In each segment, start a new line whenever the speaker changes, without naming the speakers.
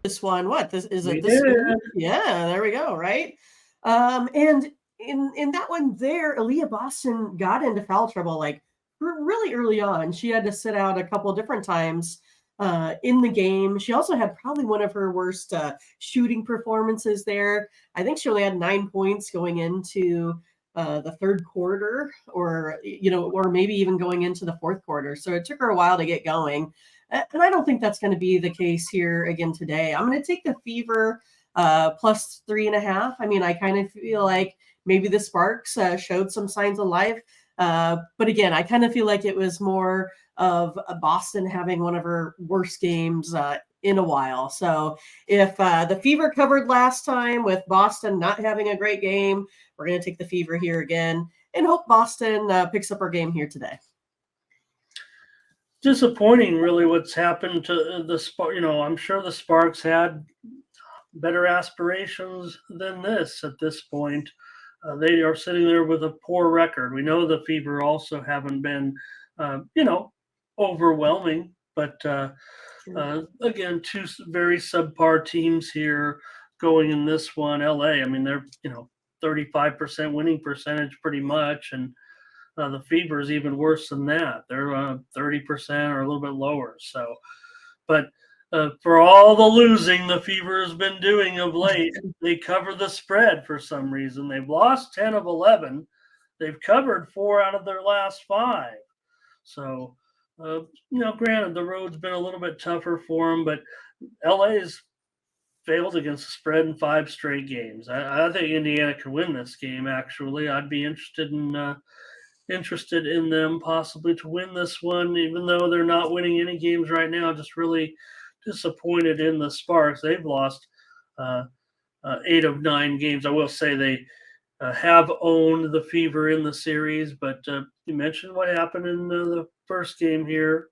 this one. What this is
We
it this
did.
week? Yeah, there we go, right? And in that one there, Aaliyah Boston got into foul trouble like really early on. She had to sit out a couple different times in the game. She also had probably one of her worst shooting performances there. I think she only had 9 points going into the third quarter, or or maybe even going into the fourth quarter. So it took her a while to get going. And I don't think that's going to be the case here again today. I'm going to take the Fever plus 3.5. I mean, I kind of feel like maybe the Sparks showed some signs of life. But again, I kind of feel like it was more of Boston having one of her worst games in a while. So if the Fever covered last time with Boston not having a great game, we're going to take the Fever here again and hope Boston picks up her game here today.
Disappointing, really, what's happened to the Sparks. I'm sure the Sparks had better aspirations than this at this point. They are sitting there with a poor record. We know the Fever also haven't been, overwhelming, but again, two very subpar teams here going in this one. LA, I mean, they're 35% winning percentage pretty much, and the Fever is even worse than that. They're 30% or a little bit lower. So, but for all the losing the Fever has been doing of late, they cover the spread for some reason. They've lost 10 of 11. They've covered 4 out of their last 5. So, granted, the road's been a little bit tougher for them, but LA's failed against the spread in 5 straight games. I think Indiana could win this game, actually. I'd be interested in them possibly to win this one, even though they're not winning any games right now. Just really disappointed in the Sparks. They've lost 8 of 9 games. I will say they have owned the Fever in the series, but you mentioned what happened in the first game here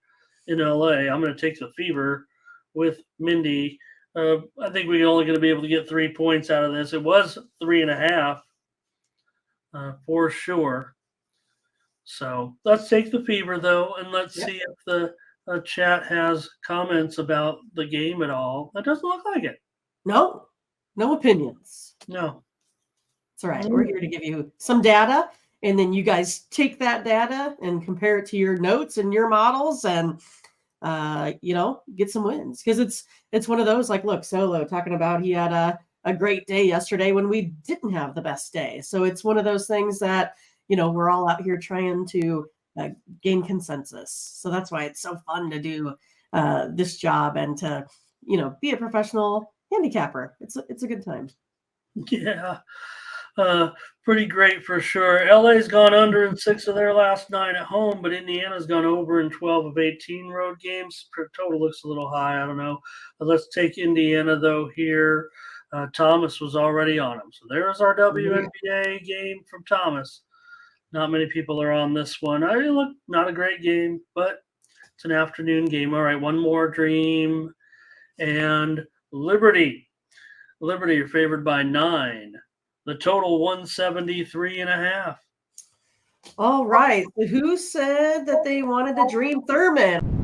in LA. I'm going to take the Fever with Mindy. I think we're only going to be able to get 3 points out of this. It was 3.5 for sure. So let's take the Fever, though, and let's see if the chat has comments about the game at all. It doesn't look like it.
No opinions.
No.
It's all right. We're here to give you some data, and then you guys take that data and compare it to your notes and your models, and get some wins. Because it's one of those, like, look, Solo talking about he had a great day yesterday when we didn't have the best day. So it's one of those things that we're all out here trying to gain consensus. So that's why it's so fun to do this job and to, be a professional handicapper. It's a good time.
Yeah. Pretty great for sure. LA's gone under in 6 of their last 9 at home, but Indiana's gone over in 12 of 18 road games. Total looks a little high. I don't know. But let's take Indiana, though, here. Thomas was already on them. So there's our WNBA game from Thomas. Not many people are on this one. Not a great game, but it's an afternoon game. All right, one more Dream and Liberty. Liberty are favored by 9. The total 173.5.
All right. Who said that they wanted to Dream Thurman?